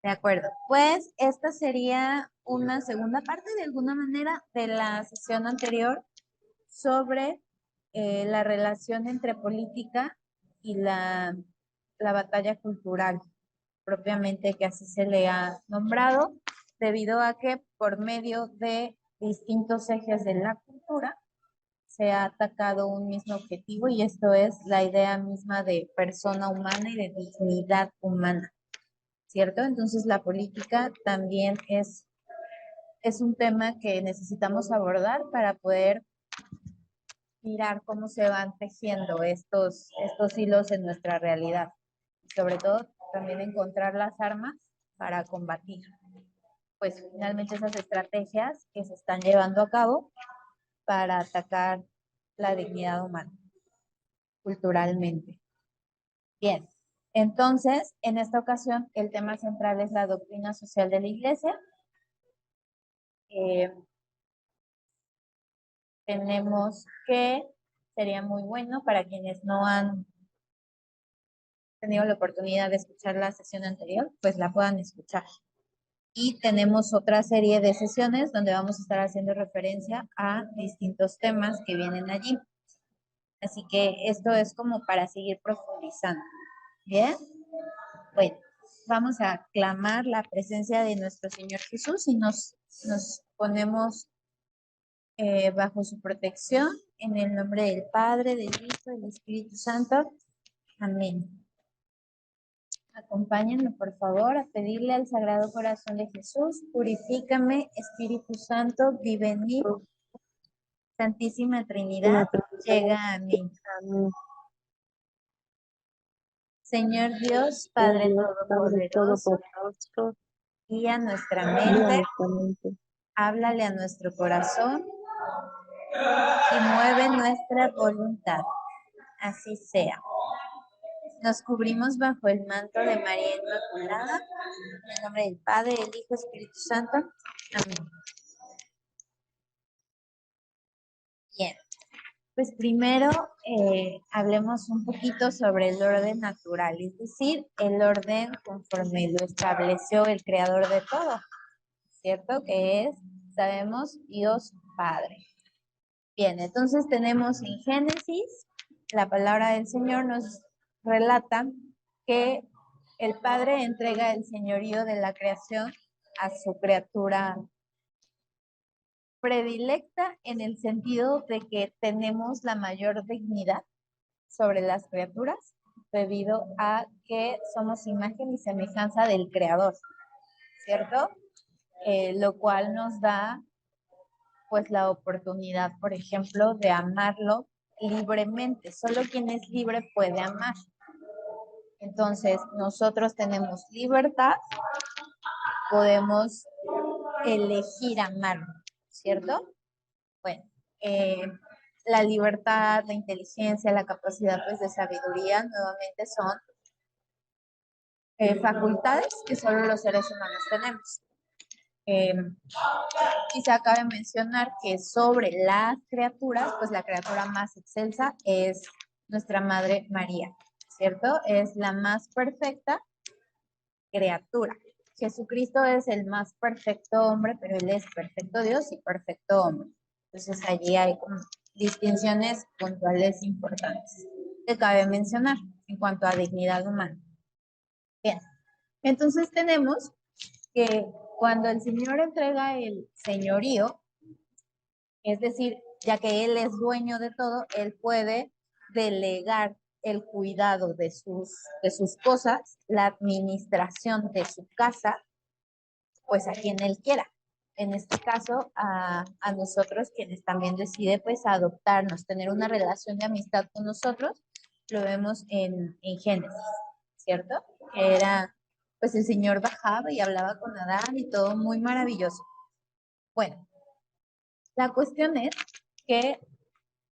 De acuerdo. Pues esta sería una segunda parte de alguna manera de la sesión anterior sobre la relación entre política y la batalla cultural, propiamente que así se le ha nombrado, debido a que por medio de distintos ejes de la cultura se ha atacado un mismo objetivo y esto es la idea misma de persona humana y de dignidad humana, ¿cierto? Entonces la política también es un tema que necesitamos abordar para poder mirar cómo se van tejiendo estos hilos en nuestra realidad. Sobre todo también encontrar las armas para combatir, pues finalmente esas estrategias que se están llevando a cabo para atacar la dignidad humana culturalmente. Bien, entonces en esta ocasión el tema central es la doctrina social de la Iglesia. Eh, Tenemos que sería muy bueno para quienes no han tenido la oportunidad de escuchar la sesión anterior, pues la puedan escuchar. Y tenemos otra serie de sesiones donde vamos a estar haciendo referencia a distintos temas que vienen allí. Así que esto es como para seguir profundizando. Bien, bueno, vamos a clamar la presencia de nuestro Señor Jesús y nos ponemos bajo su protección en el nombre del Padre, del Hijo y del Espíritu Santo. Amén. Acompáñenme, por favor, a pedirle al Sagrado Corazón de Jesús, purifícame, Espíritu Santo, vive en mí, Santísima Trinidad, llega a mí. Amén. Señor Dios, Oh Padre Dios, Padre Todopoderoso, Todopoderoso, guía nuestra guía mente, nuestra mente. háblale a nuestro corazón y mueve nuestra voluntad. Así sea. Nos cubrimos bajo el manto de María Inmaculada, en el nombre del Padre, del Hijo y Espíritu Santo. Amén. Bien. Pues primero hablemos un poquito sobre el orden natural, es decir, el orden conforme lo estableció el creador de todo, ¿cierto? Que es, sabemos, Dios Padre. Bien, entonces tenemos en Génesis, la palabra del Señor nos relata que el Padre entrega el señorío de la creación a su criatura predilecta en el sentido de que tenemos la mayor dignidad sobre las criaturas debido a que somos imagen y semejanza del Creador, ¿cierto? Lo cual nos da pues la oportunidad, por ejemplo, de amarlo libremente. Solo quien es libre puede amar. Entonces, nosotros tenemos libertad, podemos elegir amarlo, ¿cierto? Bueno, eh, la libertad, la inteligencia, la capacidad pues, de sabiduría nuevamente son facultades que solo los seres humanos tenemos. Eh, Quizá cabe mencionar que sobre las criaturas, pues la criatura más excelsa es nuestra Madre María, ¿cierto? Es la más perfecta criatura. Jesucristo es el más perfecto hombre, pero Él es perfecto Dios y perfecto hombre. Entonces allí hay como distinciones puntuales importantes que cabe mencionar en cuanto a dignidad humana. Bien, entonces tenemos que cuando el Señor entrega el señorío, es decir, ya que Él es dueño de todo, Él puede delegar el cuidado de sus cosas, la administración de su casa, pues a quien Él quiera. En este caso, a nosotros, quienes también decide pues adoptarnos, tener una relación de amistad con nosotros, lo vemos en Génesis, ¿cierto? Que era, pues el Señor bajaba y hablaba con Adán y todo muy maravilloso. Bueno, la cuestión es que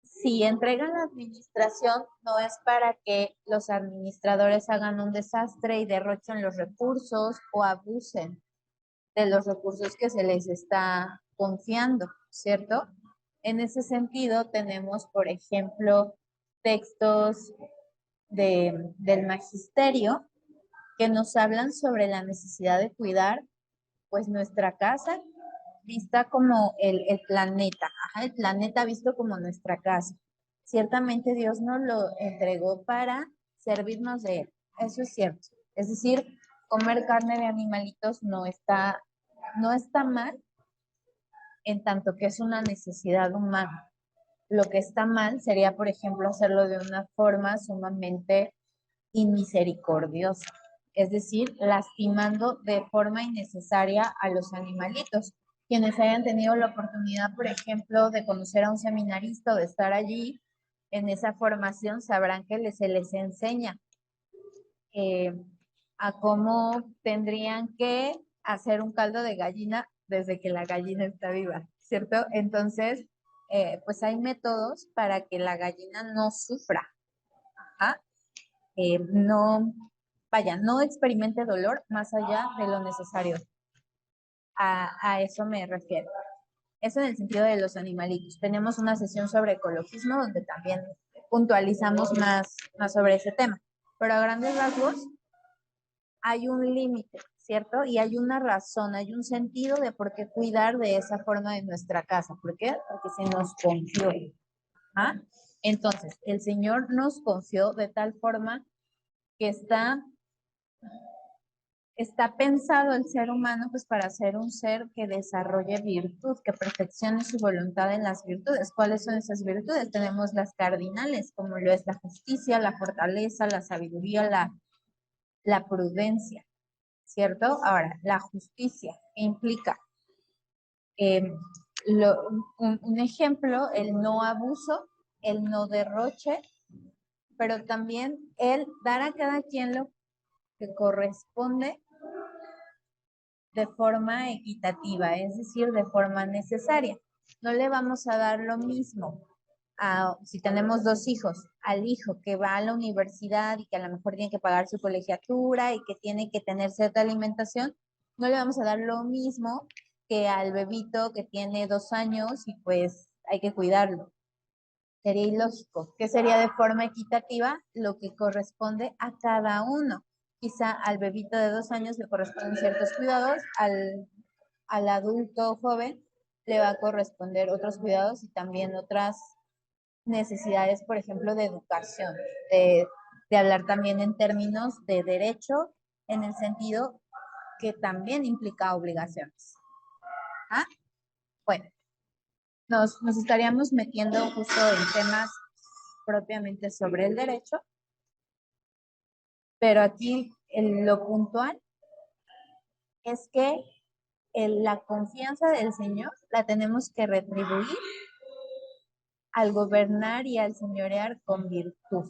si entregan la administración, no es para que los administradores hagan un desastre y derrochen los recursos o abusen de los recursos que se les está confiando, ¿cierto? En ese sentido, tenemos, por ejemplo, textos del magisterio que nos hablan sobre la necesidad de cuidar pues nuestra casa vista como el planeta, el planeta visto como nuestra casa. Ciertamente Dios nos lo entregó para servirnos de él, eso es cierto. Es decir, comer carne de animalitos no está mal en tanto que es una necesidad humana. Lo que está mal sería, por ejemplo, hacerlo de una forma sumamente inmisericordiosa, es decir, lastimando de forma innecesaria a los animalitos. Quienes hayan tenido la oportunidad, por ejemplo, de conocer a un seminarista o de estar allí en esa formación, sabrán que se les enseña eh, a cómo tendrían que hacer un caldo de gallina desde que la gallina está viva, ¿cierto? Entonces, pues hay métodos para que la gallina no sufra, ¿ah? No, vaya, no experimente dolor más allá de lo necesario. A eso me refiero. Eso en el sentido de los animalitos. Tenemos una sesión sobre ecologismo donde también puntualizamos más sobre ese tema. Pero a grandes rasgos hay un límite, ¿cierto? Y hay una razón, hay un sentido de por qué cuidar de esa forma de nuestra casa. ¿Por qué? Porque se nos confió. ¿Ah? Entonces, el Señor nos confió de tal forma que está pensado el ser humano pues para ser un ser que desarrolle virtud, que perfeccione su voluntad en las virtudes. ¿Cuáles son esas virtudes? Tenemos las cardinales, como lo es la justicia, la fortaleza, la sabiduría, la prudencia, ¿cierto? Ahora, la justicia, ¿qué implica? Eh, un ejemplo, el no abuso, el no derroche, pero también el dar a cada quien lo que corresponde de forma equitativa, es decir, de forma necesaria. No le vamos a dar lo mismo si tenemos dos hijos, al hijo que va a la universidad y que a lo mejor tiene que pagar su colegiatura y que tiene que tener cierta alimentación, no le vamos a dar lo mismo que al bebito que tiene 2 años y pues hay que cuidarlo. Sería ilógico. ¿Qué sería de forma equitativa? Lo que corresponde a cada uno. Quizá al bebito de 2 años le corresponden ciertos cuidados, al adulto joven le va a corresponder otros cuidados y también otras necesidades, por ejemplo, de educación, de hablar también en términos de derecho, en el sentido que también implica obligaciones. ¿Ah? Bueno, nos estaríamos metiendo justo en temas propiamente sobre el derecho, pero aquí lo puntual es que la confianza del Señor la tenemos que retribuir al gobernar y al señorear con virtud.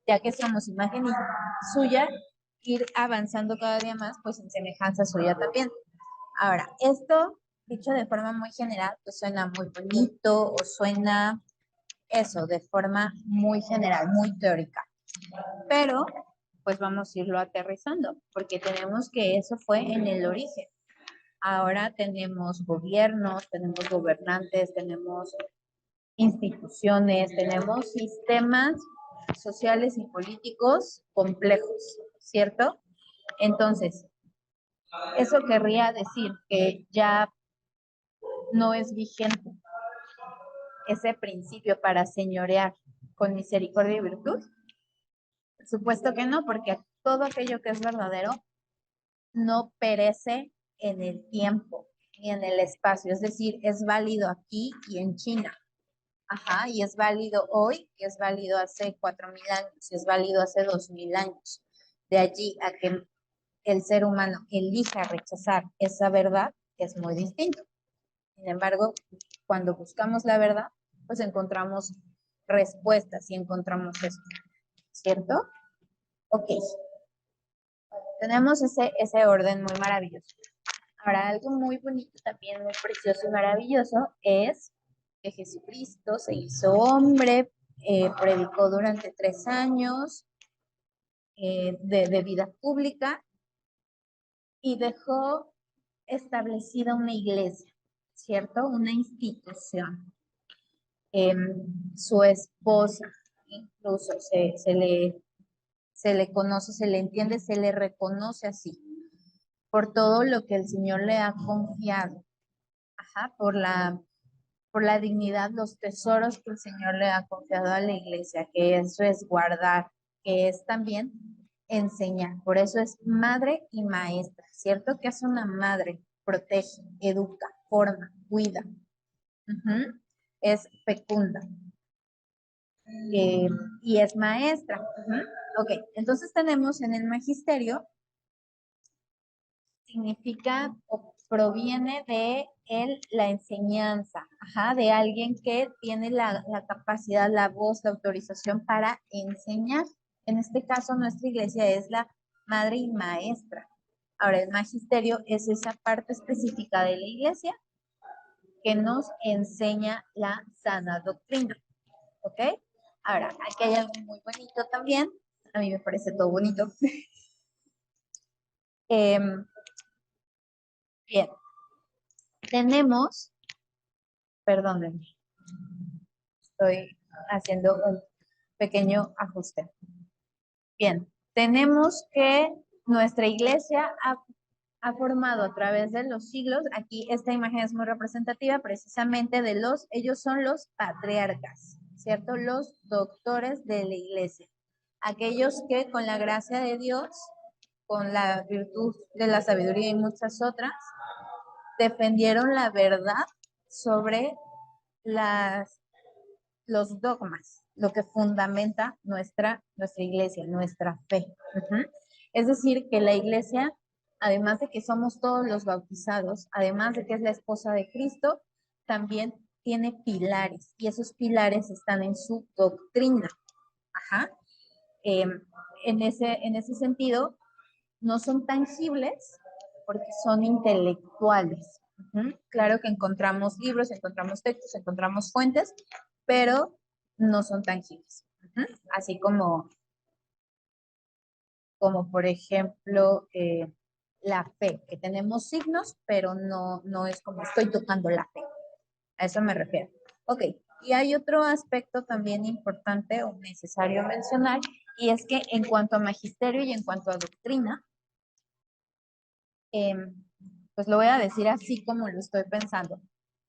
Ya que somos imagen suya, ir avanzando cada día más, pues en semejanza suya también. Ahora, esto dicho de forma muy general, pues suena muy bonito o suena eso, de forma muy general, muy teórica. Pero, pues vamos a irlo aterrizando, porque tenemos que eso fue en el origen. Ahora tenemos gobiernos, tenemos gobernantes, tenemos instituciones, tenemos sistemas sociales y políticos complejos, ¿cierto? Entonces, eso querría decir que ya no es vigente ese principio para señorear con misericordia y virtud. Por supuesto que no, porque todo aquello que es verdadero no perece en el tiempo ni en el espacio, es decir, es válido aquí y en China. Ajá, y es válido hoy, y es válido hace 4.000 años, y es válido hace 2.000 años. De allí a que el ser humano elija rechazar esa verdad es muy distinto. Sin embargo, cuando buscamos la verdad, pues encontramos respuestas y encontramos esto, ¿cierto? Ok, tenemos ese orden muy maravilloso. Ahora, algo muy bonito, también muy precioso y maravilloso es que Jesucristo se hizo hombre, predicó durante 3 años de vida pública y dejó establecida una iglesia, ¿cierto? Una institución. Su esposa incluso se le conoce, se le entiende, se le reconoce así, por todo lo que el Señor le ha confiado, ajá, por la dignidad, los tesoros que el Señor le ha confiado a la iglesia, que es resguardar, que es también enseñar. Por eso es madre y maestra, ¿cierto? Que es una madre, protege, educa, forma, cuida. Es fecunda. Y es maestra. Ok, entonces tenemos en el magisterio, significa o proviene de la enseñanza, de alguien que tiene la capacidad, la voz, la autorización para enseñar. En este caso, nuestra iglesia es la madre y maestra. Ahora, el magisterio es esa parte específica de la iglesia que nos enseña la sana doctrina. ¿Ok? Ahora, aquí hay algo muy bonito también. A mí me parece todo bonito. Bien, tenemos, perdónenme, estoy haciendo un pequeño ajuste. Bien, tenemos que nuestra iglesia ha formado a través de los siglos, aquí esta imagen es muy representativa precisamente de ellos son los patriarcas, ¿cierto? Los doctores de la iglesia, aquellos que con la gracia de Dios, con la virtud de la sabiduría y muchas otras, defendieron la verdad sobre los dogmas, lo que fundamenta nuestra iglesia, nuestra fe. Es decir, que la iglesia, además de que somos todos los bautizados, además de que es la esposa de Cristo, también tiene pilares y esos pilares están en su doctrina. Ajá. En ese sentido, no son tangibles porque son intelectuales. Claro que encontramos libros, encontramos textos, encontramos fuentes, pero no son tangibles. Así como por ejemplo la fe, que tenemos signos, pero no es como estoy tocando la fe. A eso me refiero. Ok, y hay otro aspecto también importante o necesario mencionar, y es que en cuanto a magisterio y en cuanto a doctrina, pues lo voy a decir así como lo estoy pensando.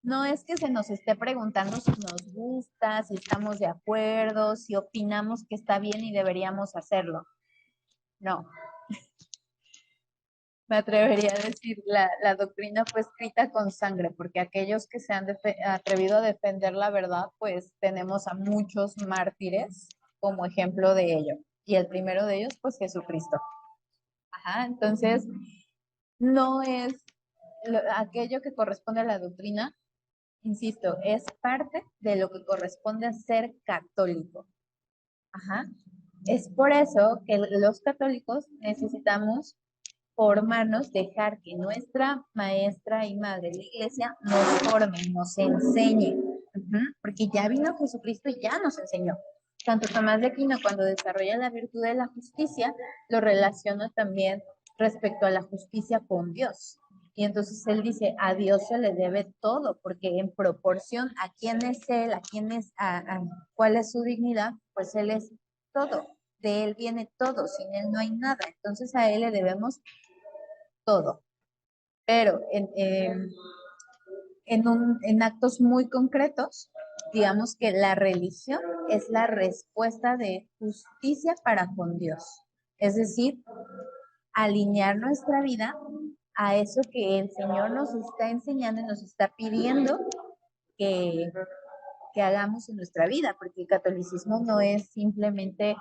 No es que se nos esté preguntando si nos gusta, si estamos de acuerdo, si opinamos que está bien y deberíamos hacerlo. No. Me atrevería a decir, la doctrina fue escrita con sangre, porque aquellos que se han atrevido a defender la verdad, pues tenemos a muchos mártires como ejemplo de ello. Y el primero de ellos, pues Jesucristo. Ajá, entonces, no es aquello que corresponde a la doctrina, insisto, es parte de lo que corresponde a ser católico. Ajá. Es por eso que los católicos necesitamos formarnos, dejar que nuestra maestra y madre de la iglesia nos forme, nos enseñe, porque ya vino Jesucristo y ya nos enseñó. Santo Tomás de Aquino, cuando desarrolla la virtud de la justicia, lo relaciona también respecto a la justicia con Dios. Y entonces él dice, a Dios se le debe todo, porque en proporción a quién es él, cuál es su dignidad, pues él es todo. De él viene todo, sin él no hay nada. Entonces a él le debemos todo. Pero en actos muy concretos, digamos que la religión es la respuesta de justicia para con Dios. Es decir, alinear nuestra vida a eso que el Señor nos está enseñando y nos está pidiendo que, que hagamos en nuestra vida, porque el catolicismo no es simplemente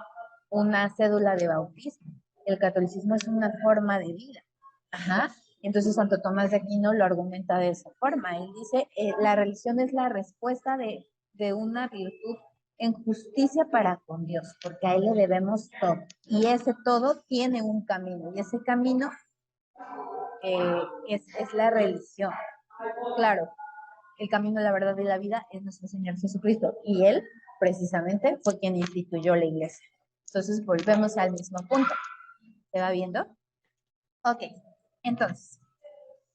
una cédula de bautismo. El catolicismo es una forma de vida. Ajá. Entonces Santo Tomás de Aquino lo argumenta de esa forma. Él dice, la religión es la respuesta de una virtud en justicia para con Dios, porque a Él le debemos todo. Y ese todo tiene un camino, y ese camino es la religión. Claro, el camino, la verdad y la vida es nuestro Señor Jesucristo, y Él precisamente fue quien instituyó la iglesia. Entonces volvemos al mismo punto. ¿Se va viendo? Ok, entonces,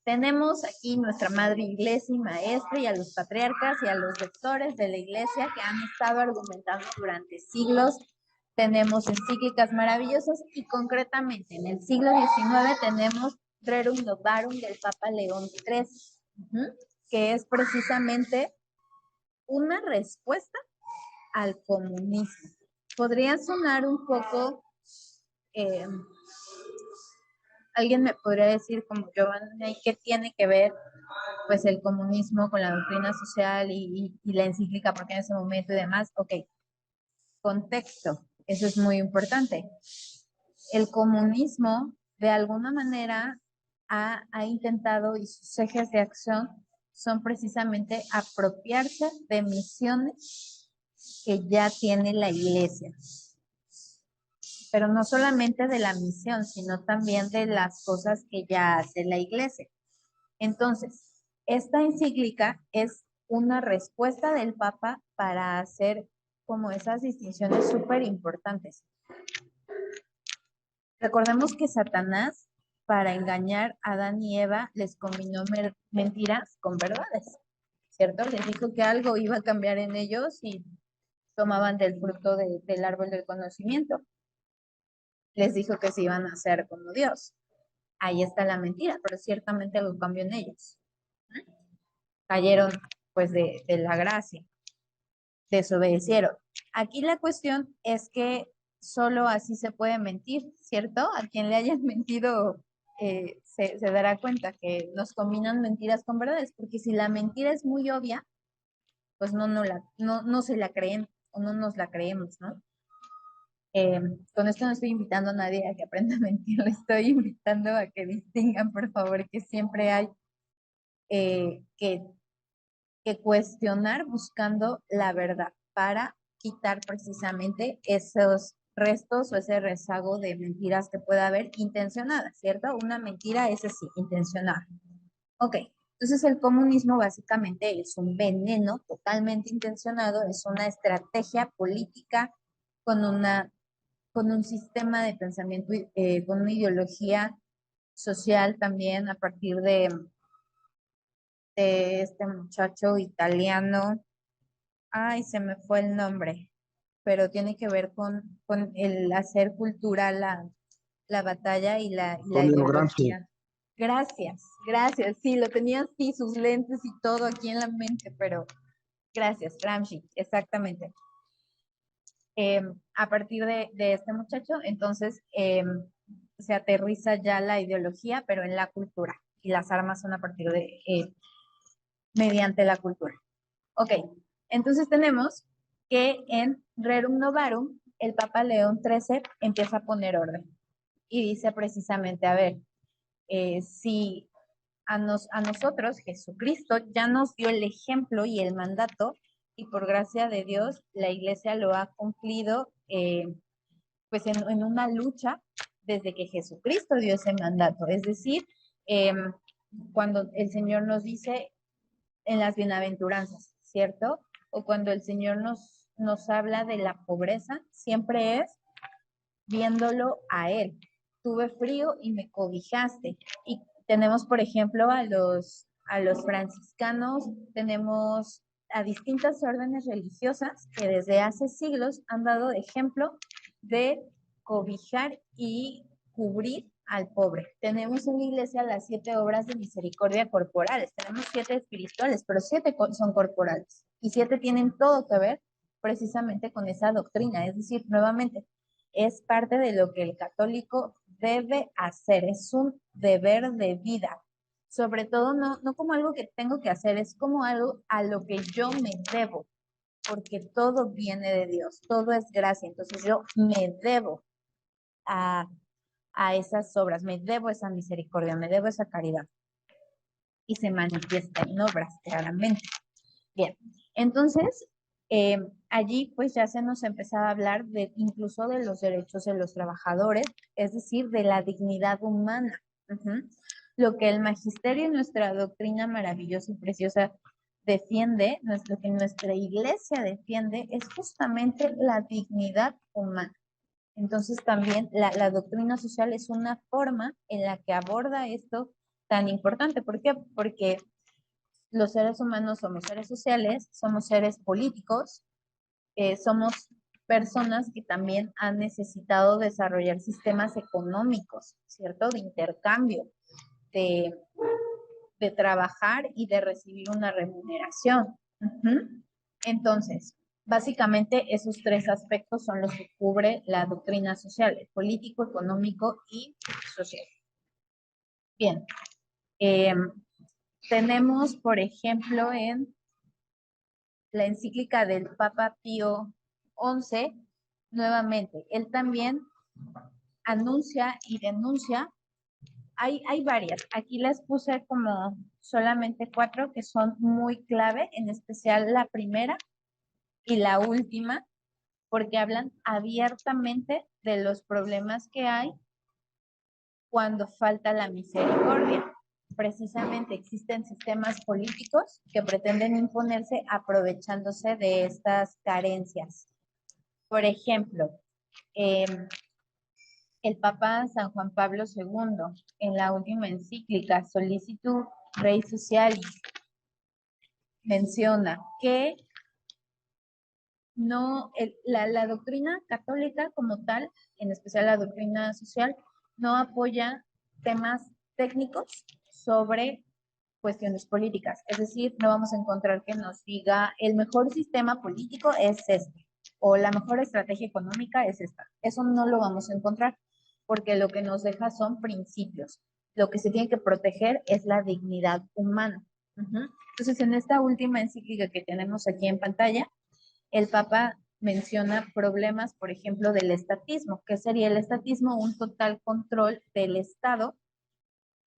tenemos aquí nuestra madre iglesia y maestra y a los patriarcas y a los doctores de la iglesia que han estado argumentando durante siglos tenemos encíclicas maravillosas y concretamente en el siglo XIX tenemos Rerum Novarum del Papa León XIII, que es precisamente una respuesta al comunismo. Podría sonar un poco, alguien me podría decir como Giovanni, ¿qué tiene que ver pues el comunismo con la doctrina social y la encíclica, porque en ese momento y demás? Ok, contexto, eso es muy importante. El comunismo de alguna manera ha intentado y sus ejes de acción son precisamente apropiarse de misiones que ya tiene la iglesia, pero no solamente de la misión, sino también de las cosas que ya hace la iglesia. Entonces, esta encíclica es una respuesta del Papa para hacer como esas distinciones súper importantes. Recordemos que Satanás, para engañar a Adán y Eva, les combinó mentiras con verdades, ¿cierto? Les dijo que algo iba a cambiar en ellos y tomaban del fruto del árbol del conocimiento. Les dijo que se iban a hacer como Dios. Ahí está la mentira, pero ciertamente algo cambió en ellos. Cayeron pues de la gracia, desobedecieron. Aquí la cuestión es que solo así se puede mentir, ¿cierto? A quien le hayan mentido se dará cuenta que nos combinan mentiras con verdades, porque si la mentira es muy obvia, pues no se la creen o no nos la creemos, ¿no? Con esto no estoy invitando a nadie a que aprenda a mentir, le estoy invitando a que distingan, por favor, que siempre hay que cuestionar buscando la verdad para quitar precisamente esos restos o ese rezago de mentiras que pueda haber intencionadas, ¿cierto? Una mentira es así, intencionada. Ok, entonces el comunismo básicamente es un veneno totalmente intencionado, es una estrategia política con, con un sistema de pensamiento, con una ideología social también a partir de este muchacho italiano. Ay, se me fue el nombre, pero tiene que ver con el hacer cultural la batalla y la Antonio Gramsci. ideología. Gracias, gracias. Sí, lo tenía así, sus lentes y todo aquí en la mente, pero gracias, Gramsci, exactamente. A partir de este muchacho, entonces se aterriza ya la ideología, pero en la cultura. Y las armas son a partir mediante la cultura. Ok, entonces tenemos que en Rerum Novarum el Papa León XIII empieza a poner orden y dice precisamente, a ver, si a nosotros Jesucristo ya nos dio el ejemplo y el mandato y por gracia de Dios la iglesia lo ha cumplido pues en una lucha desde que Jesucristo dio ese mandato, es decir, eh, cuando el Señor nos dice en las bienaventuranzas, ¿cierto? O cuando el Señor nos habla de la pobreza, siempre es viéndolo a Él. Tuve frío y me cobijaste. Y tenemos, por ejemplo, a los franciscanos, tenemos a distintas órdenes religiosas que desde hace siglos han dado ejemplo de cobijar y cubrir al pobre. Tenemos en la iglesia las 7 obras de misericordia corporales. Tenemos 7 espirituales, pero 7 son corporales. Y 7 tienen todo que ver precisamente con esa doctrina. Es decir, nuevamente, es parte de lo que el católico debe hacer. Es un deber de vida. Sobre todo, no como algo que tengo que hacer, es como algo a lo que yo me debo, porque todo viene de Dios, todo es gracia. Entonces yo me debo a esas obras, me debo esa misericordia, me debo esa caridad. Y se manifiesta en obras, claramente. Bien, entonces, allí pues ya se nos empezaba a hablar de incluso de los derechos de los trabajadores, es decir, de la dignidad humana. Lo que el magisterio y nuestra doctrina maravillosa y preciosa defiende, lo que nuestra iglesia defiende, es justamente la dignidad humana. Entonces también la doctrina social es una forma en la que aborda esto tan importante. ¿Por qué? Porque los seres humanos somos seres sociales, somos seres políticos, somos personas que también han necesitado desarrollar sistemas económicos, ¿cierto? De intercambio, de, de trabajar y de recibir una remuneración. Entonces, básicamente esos tres aspectos son los que cubre la doctrina social, el político, económico y social. Bien, tenemos, por ejemplo, en la encíclica del Papa Pío XI, nuevamente, él también anuncia y denuncia. Hay varias. Aquí les puse como solamente 4 que son muy clave, en especial la primera y la última, porque hablan abiertamente de los problemas que hay cuando falta la misericordia. Precisamente existen sistemas políticos que pretenden imponerse aprovechándose de estas carencias. Por ejemplo, el Papa San Juan Pablo II, en la última encíclica Solicitud Rei Socialis, menciona que no, la doctrina católica como tal, en especial la doctrina social, no apoya temas técnicos sobre cuestiones políticas. Es decir, no vamos a encontrar que nos diga el mejor sistema político es este o la mejor estrategia económica es esta. Eso no lo vamos a encontrar porque lo que nos deja son principios. Lo que se tiene que proteger es la dignidad humana. Entonces, en esta última encíclica que tenemos aquí en pantalla, el Papa menciona problemas, por ejemplo, del estatismo. ¿Qué sería el estatismo? Un total control del Estado,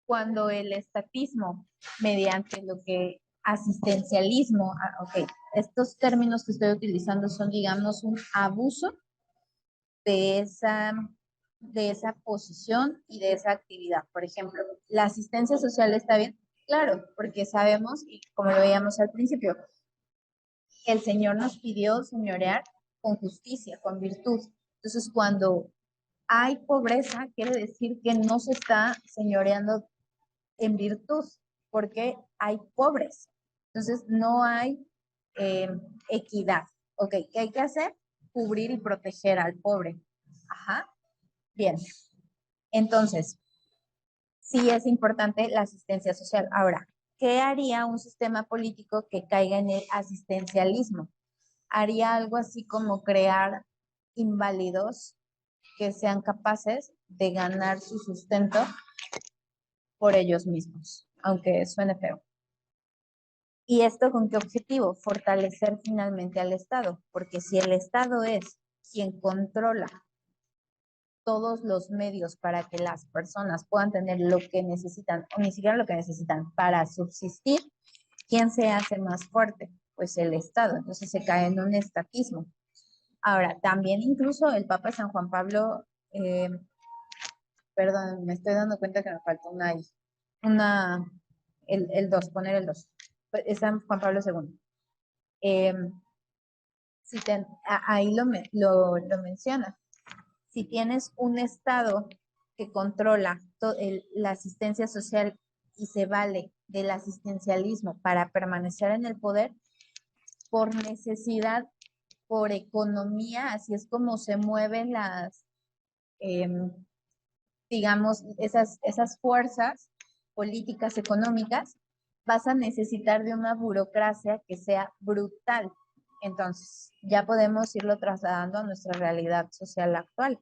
cuando el estatismo, mediante lo que asistencialismo, ok, estos términos que estoy utilizando son, digamos, un abuso de esa posición y de esa actividad. Por ejemplo, la asistencia social está bien, claro, porque sabemos, y como lo veíamos al principio, el Señor nos pidió señorear con justicia, con virtud. Entonces, cuando hay pobreza, quiere decir que no se está señoreando en virtud, porque hay pobres. Entonces, no hay equidad. Ok, ¿qué hay que hacer? Cubrir y proteger al pobre. Ajá, bien. Entonces, sí es importante la asistencia social. Ahora, ¿qué haría un sistema político que caiga en el asistencialismo? Haría algo así como crear inválidos que sean capaces de ganar su sustento por ellos mismos, aunque suene feo. ¿Y esto con qué objetivo? Fortalecer finalmente al Estado, porque si el Estado es quien controla todos los medios para que las personas puedan tener lo que necesitan, o ni siquiera lo que necesitan para subsistir, ¿quién se hace más fuerte? Pues el Estado. Entonces se cae en un estatismo. Ahora, también incluso el Papa San Juan Pablo, perdón, me estoy dando cuenta que me falta una el 2, poner el 2. Es San Juan Pablo II. Eh, si ahí lo menciona. Si tienes un Estado que controla la asistencia social y se vale del asistencialismo para permanecer en el poder, por necesidad, por economía, así es como se mueven eh, digamos, esas fuerzas políticas, económicas, vas a necesitar de una burocracia que sea brutal. Entonces, ya podemos irlo trasladando a nuestra realidad social actual.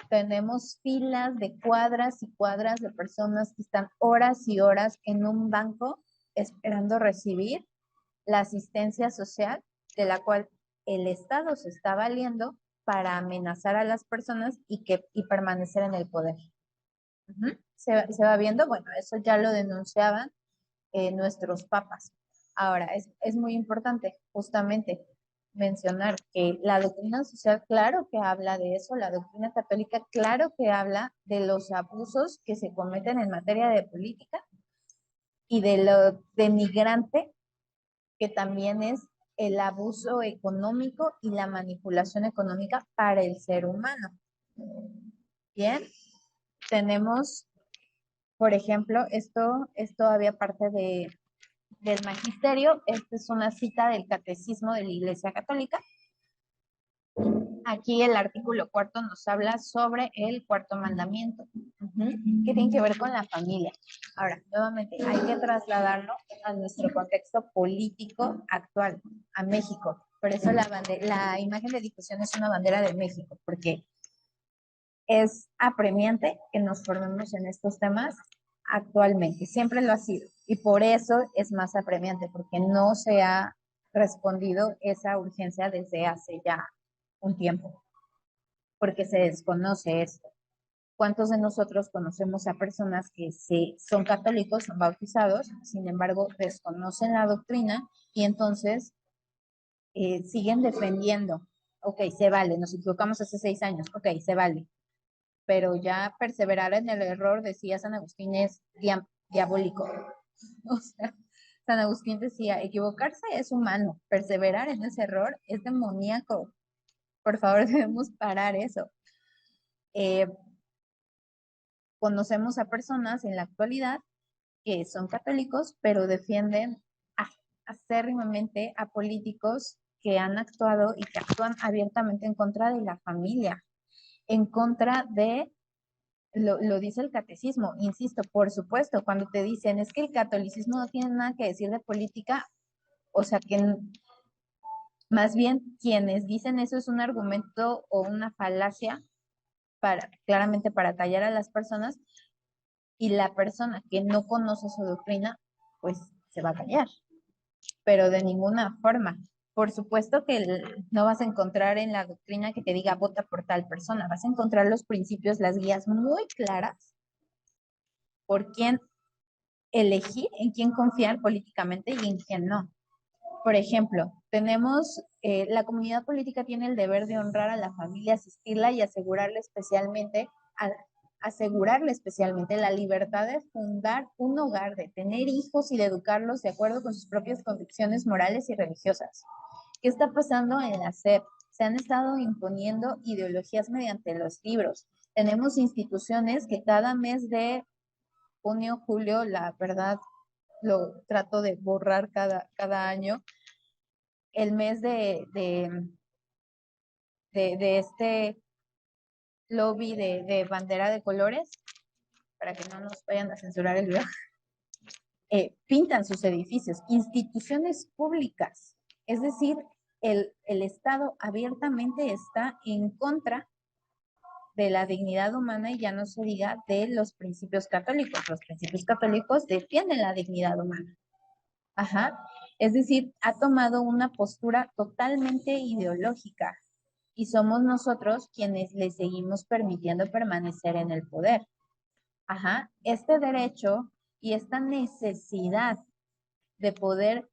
Tenemos filas de cuadras y cuadras de personas que están horas y horas en un banco esperando recibir la asistencia social de la cual el Estado se está valiendo para amenazar a las personas y permanecer en el poder. Se va viendo, bueno, eso ya lo denunciaban nuestros papas. Ahora, es muy importante justamente mencionar que la doctrina social, claro que habla de eso, la doctrina católica, claro que habla de los abusos que se cometen en materia de política y de lo denigrante que también es el abuso económico y la manipulación económica para el ser humano. Bien, tenemos, por ejemplo, esto es todavía parte del magisterio. Esta es una cita del catecismo de la Iglesia Católica. Aquí el artículo 4 nos habla sobre el cuarto mandamiento, que tiene que ver con la familia. Ahora, nuevamente, hay que trasladarlo a nuestro contexto político actual, a México. Por eso la imagen de difusión es una bandera de México, porque es apremiante que nos formemos en estos temas actualmente. Siempre lo ha sido. Y por eso es más apremiante, porque no se ha respondido esa urgencia desde hace ya un tiempo, porque se desconoce esto. ¿Cuántos de nosotros conocemos a personas que son católicos, son bautizados, sin embargo desconocen la doctrina y entonces siguen defendiendo? Ok, se vale, nos equivocamos hace 6 años, ok, se vale, pero ya perseverar en el error, decía San Agustín, es diabólico. O sea, San Agustín decía, equivocarse es humano, perseverar en ese error es demoníaco. Por favor, debemos parar eso. Conocemos a personas en la actualidad que son católicos, pero defienden acérrimamente a políticos que han actuado y que actúan abiertamente en contra de la familia, en contra de, lo dice el catecismo, insisto, por supuesto, cuando te dicen es que el catolicismo no tiene nada que decir de política, o sea que más bien quienes dicen eso es un argumento o una falacia claramente para callar a las personas, y la persona que no conoce su doctrina, pues se va a callar, pero de ninguna forma. Por supuesto que no vas a encontrar en la doctrina que te diga vota por tal persona, vas a encontrar los principios, las guías muy claras por quién elegir, en quién confiar políticamente y en quién no. Por ejemplo, la comunidad política tiene el deber de honrar a la familia, asistirla y asegurarle especialmente la libertad de fundar un hogar, de tener hijos y de educarlos de acuerdo con sus propias convicciones morales y religiosas. ¿Qué está pasando en la SEP? Se han estado imponiendo ideologías mediante los libros. Tenemos instituciones que cada mes de junio, julio, la verdad, lo trato de borrar cada año, el mes de este lobby de bandera de colores, para que no nos vayan a censurar el video, pintan sus edificios, instituciones públicas. Es decir, el Estado abiertamente está en contra de la dignidad humana y ya no se diga de los principios católicos. Los principios católicos defienden la dignidad humana. Ajá. Es decir, ha tomado una postura totalmente ideológica y somos nosotros quienes le seguimos permitiendo permanecer en el poder. Ajá. Este derecho y esta necesidad de poder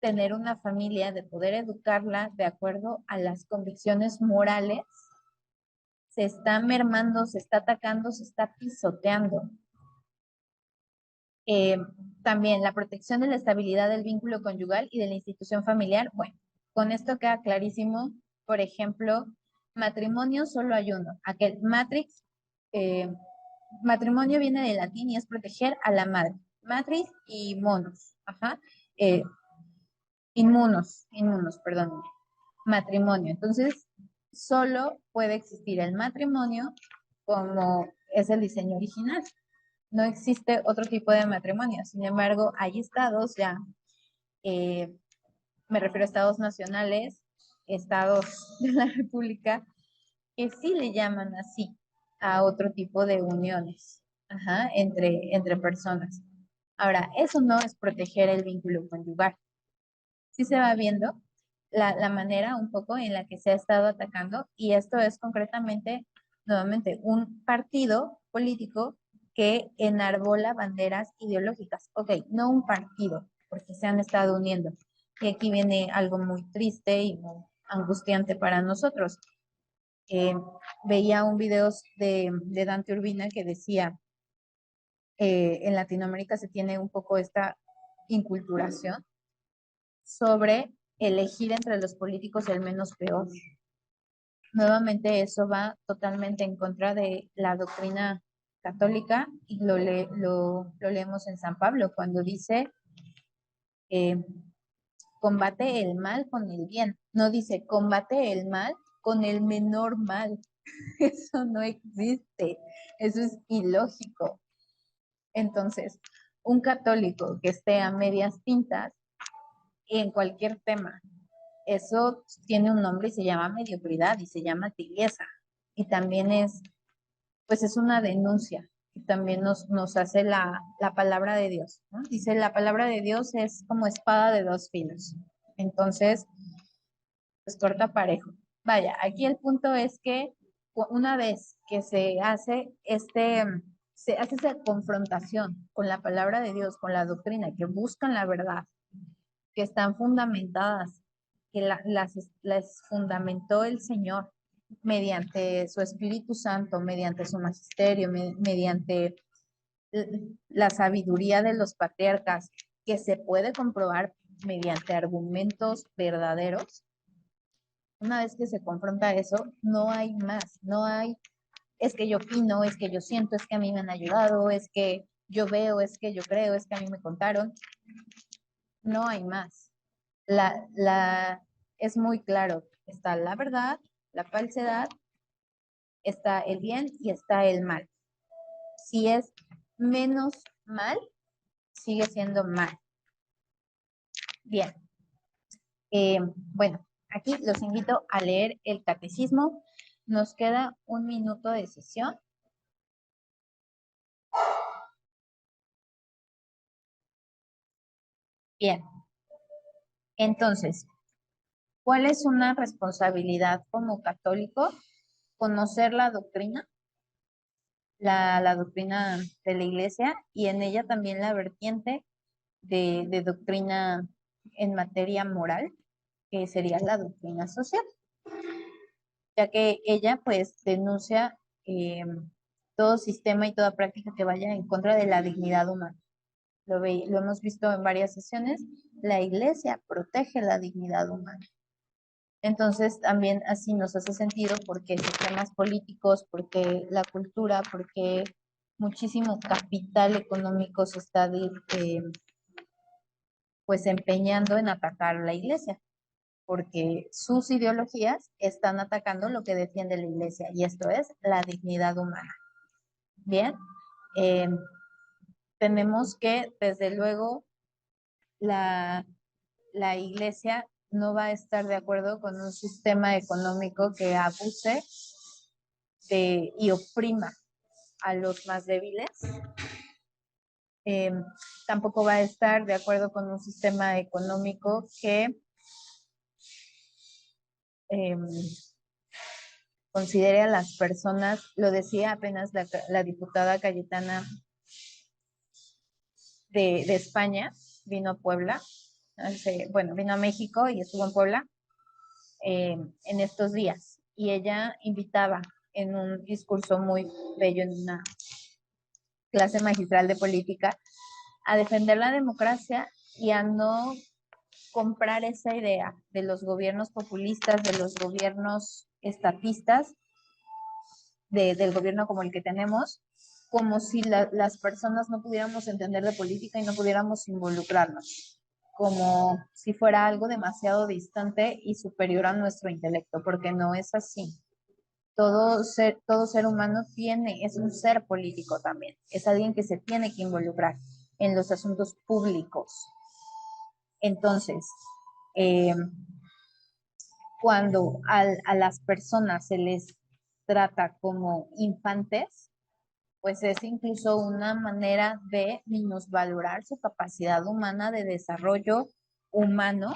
tener una familia, de poder educarla de acuerdo a las convicciones morales, se está mermando, se está atacando, se está pisoteando. Eh, También la protección de la estabilidad del vínculo conyugal y de la institución familiar. Bueno, con esto queda clarísimo. Por ejemplo, matrimonio solo hay uno. Aquel matrimonio viene del latín y es proteger a la madre. Matriz y monos. Ajá. Eh, inmunos, perdón. Matrimonio. Entonces, solo puede existir el matrimonio como es el diseño original. No existe otro tipo de matrimonio. Sin embargo, hay estados ya, eh, me refiero a estados nacionales, estados de la República, que sí le llaman así a otro tipo de uniones, ajá, entre personas. Ahora, eso no es proteger el vínculo conyugal. Sí se va viendo la manera un poco en la que se ha estado atacando, y esto es concretamente, nuevamente, un partido político que enarbola banderas ideológicas. Ok, no un partido, porque se han estado uniendo. Y aquí viene algo muy triste y muy angustiante para nosotros. Eh, Veía un video de Dante Urbina que decía, en Latinoamérica se tiene un poco esta inculturación sobre elegir entre los políticos el menos peor. Nuevamente eso va totalmente en contra de la doctrina católica y lo leemos en San Pablo cuando dice, eh, combate el mal con el bien. No dice combate el mal con el menor mal. Eso no existe, eso es ilógico. Entonces, un católico que esté a medias tintas en cualquier tema, eso tiene un nombre y se llama mediocridad y se llama tibieza. Y también pues es una denuncia que también nos hace la palabra de Dios, ¿no? Dice, la palabra de Dios es como espada de dos filos. Entonces, pues corta parejo. Vaya, aquí el punto es que una vez que se hace esa confrontación con la palabra de Dios, con la doctrina, que buscan la verdad, que están fundamentadas, que las fundamentó el Señor mediante su Espíritu Santo, mediante su magisterio, mediante la sabiduría de los patriarcas, que se puede comprobar mediante argumentos verdaderos. Una vez que se confronta eso, no hay más, no hay, es que yo opino, es que yo siento, es que a mí me han ayudado, es que yo veo, es que yo creo, es que a mí me contaron. No hay más. Es muy claro, está la verdad, la falsedad, está el bien y está el mal. Si es menos mal, sigue siendo mal. Bien. Bueno, aquí los invito a leer el catecismo. Nos queda un minuto de sesión. Bien. Entonces, ¿cuál es una responsabilidad como católico? Conocer la doctrina, la doctrina de la iglesia y en ella también la vertiente de doctrina en materia moral, que sería la doctrina social, ya que ella pues denuncia todo sistema y toda práctica que vaya en contra de la dignidad humana. Lo hemos visto en varias sesiones, la iglesia protege la dignidad humana. Entonces también así nos hace sentido porque sistemas políticos, porque la cultura, porque muchísimo capital económico se está pues empeñando en atacar la iglesia, porque sus ideologías están atacando lo que defiende la iglesia y esto es la dignidad humana. Bien, eh, tenemos que desde luego la, la iglesia no va a estar de acuerdo con un sistema económico que abuse y oprima a los más débiles. Eh, Tampoco va a estar de acuerdo con un sistema económico que eh, considere a las personas, lo decía apenas la diputada Cayetana de España, vino a Puebla, bueno, vino a México y estuvo en Puebla en estos días. Y ella invitaba en un discurso muy bello, en una clase magistral de política, a defender la democracia y a no comprar esa idea de los gobiernos populistas, de los gobiernos estatistas, del gobierno como el que tenemos, como si las personas no pudiéramos entender de política y no pudiéramos involucrarnos, como si fuera algo demasiado distante y superior a nuestro intelecto, porque no es así. Todo ser humano es un ser político también, es alguien que se tiene que involucrar en los asuntos públicos. Entonces, eh, cuando a las personas se les trata como infantes, pues es incluso una manera de minusvalorar su capacidad humana de desarrollo humano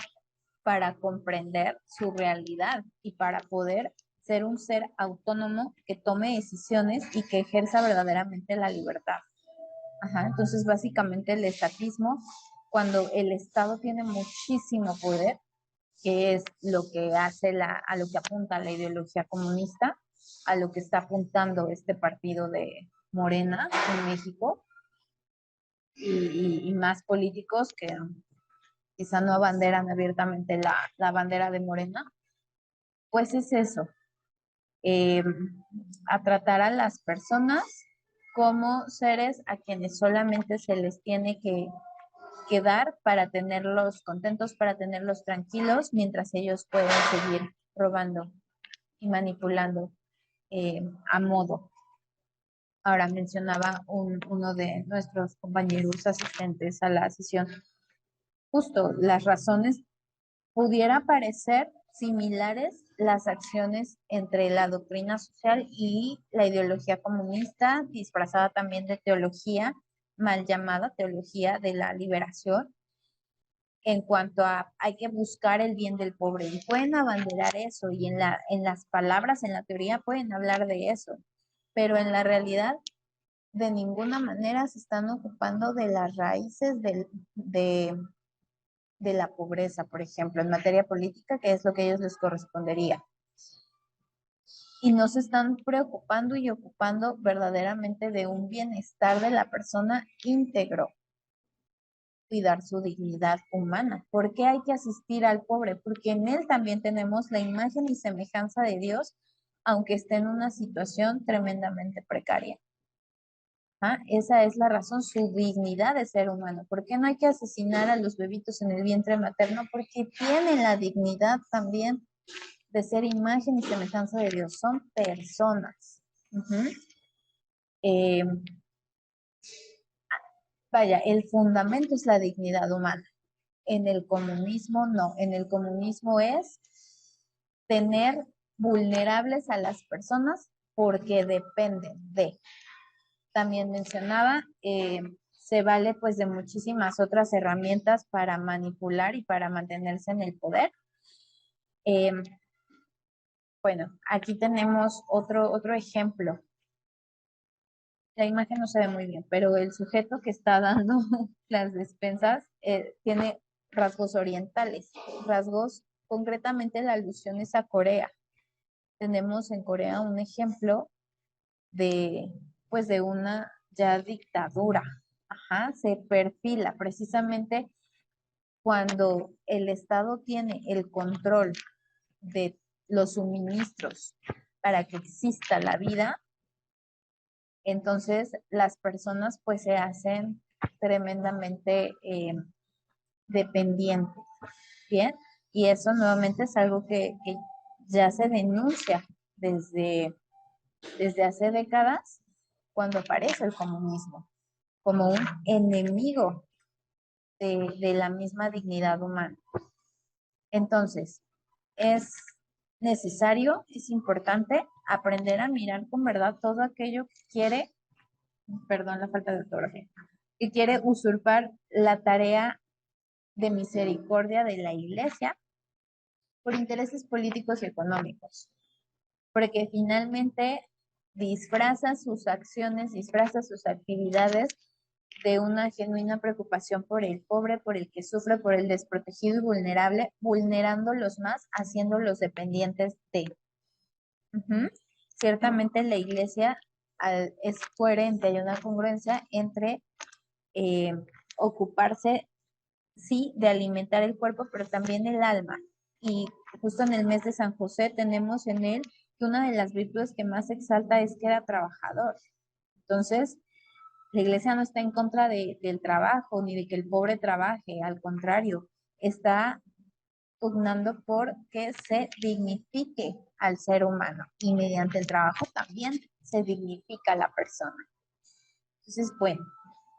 para comprender su realidad y para poder ser un ser autónomo que tome decisiones y que ejerza verdaderamente la libertad. Ajá, entonces básicamente el estatismo, cuando el Estado tiene muchísimo poder, que es lo que hace a lo que apunta la ideología comunista, a lo que está apuntando este partido de Morena en México y más políticos que quizá no abanderan abiertamente la bandera de Morena, pues es eso, eh, a tratar a las personas como seres a quienes solamente se les tiene que dar para tenerlos contentos, para tenerlos tranquilos, mientras ellos pueden seguir robando. y manipulando a modo. Ahora mencionaba uno de nuestros compañeros asistentes a la sesión, justo las razones, pudiera parecer similares las acciones entre la doctrina social y la ideología comunista, disfrazada también de teología, mal llamada teología de la liberación, en cuanto a hay que buscar el bien del pobre. Y pueden abanderar eso, y en las palabras, en la teoría, pueden hablar de eso, pero en la realidad de ninguna manera se están ocupando de las raíces de la pobreza, por ejemplo, en materia política, que es lo que a ellos les correspondería. Y no se están preocupando y ocupando verdaderamente de un bienestar de la persona íntegro, cuidar su dignidad humana. ¿Por qué hay que asistir al pobre? Porque en él también tenemos la imagen y semejanza de Dios, aunque esté en una situación tremendamente precaria. ¿Ah? Esa es la razón, su dignidad de ser humano. ¿Por qué no hay que asesinar a los bebitos en el vientre materno? Porque tienen la dignidad también de ser imagen y semejanza de Dios. Son personas. Eh, vaya, el fundamento es la dignidad humana. En el comunismo no. En el comunismo es tener vulnerables a las personas porque dependen de. También mencionaba, se vale pues de muchísimas otras herramientas para manipular y para mantenerse en el poder. Eh, bueno, aquí tenemos otro ejemplo. La imagen no se ve muy bien, pero el sujeto que está dando las despensas tiene rasgos orientales, rasgos, concretamente la alusión es a Corea. Tenemos en Corea un ejemplo de, pues de una ya dictadura. Ajá, se perfila precisamente cuando el Estado tiene el control de los suministros para que exista la vida, entonces las personas pues se hacen tremendamente dependientes, ¿bien? Y eso nuevamente es algo que ya se denuncia desde hace décadas cuando aparece el comunismo como un enemigo de la misma dignidad humana. Entonces, es necesario, es importante aprender a mirar con verdad todo aquello que quiere, perdón la falta de ortografía, que quiere usurpar la tarea de misericordia de la Iglesia por intereses políticos y económicos, porque finalmente disfraza sus acciones, disfraza sus actividades de una genuina preocupación por el pobre, por el que sufre, por el desprotegido y vulnerable, vulnerándolos más, haciéndolos dependientes de. Ciertamente la iglesia es coherente, hay una congruencia entre eh, ocuparse, sí, de alimentar el cuerpo, pero también el alma. Y justo en el mes de San José tenemos en él que una de las virtudes que más exalta es que era trabajador. Entonces, la iglesia no está en contra del trabajo ni de que el pobre trabaje, al contrario, está pugnando por que se dignifique al ser humano y mediante el trabajo también se dignifica a la persona. Entonces, bueno,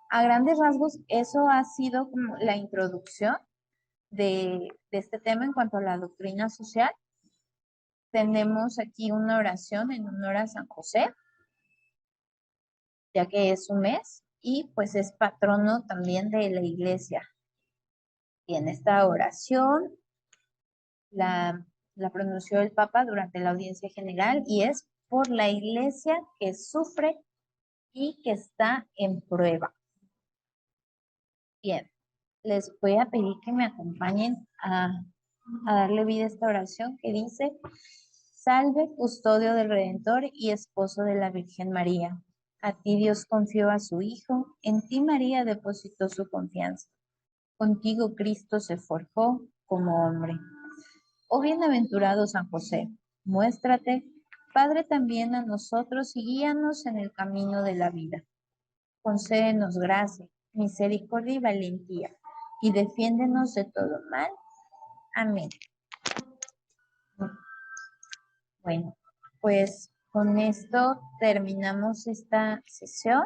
a grandes rasgos, eso ha sido como la introducción de este tema en cuanto a la doctrina social. Tenemos aquí una oración en honor a San José, ya que es su mes y pues es patrono también de la iglesia. Y en esta oración la, la pronunció el Papa durante la audiencia general y es por la iglesia que sufre y que está en prueba. Bien, les voy a pedir que me acompañen a darle vida a esta oración que dice: Salve, custodio del Redentor y esposo de la Virgen María. A ti Dios confió a su Hijo, en ti María depositó su confianza. Contigo Cristo se forjó como hombre. Oh bienaventurado San José, muéstrate, Padre también a nosotros y guíanos en el camino de la vida. Concédenos gracia, misericordia y valentía, y defiéndenos de todo mal. Amén. Bueno, pues con esto terminamos esta sesión.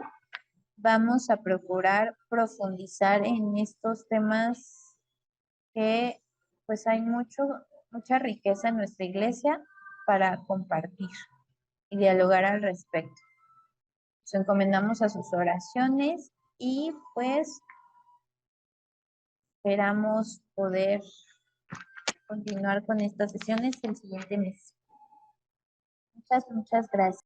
Vamos a procurar profundizar en estos temas que pues hay mucha riqueza en nuestra iglesia para compartir y dialogar al respecto. Nos encomendamos a sus oraciones y pues esperamos poder continuar con estas sesiones el siguiente mes. Muchas gracias.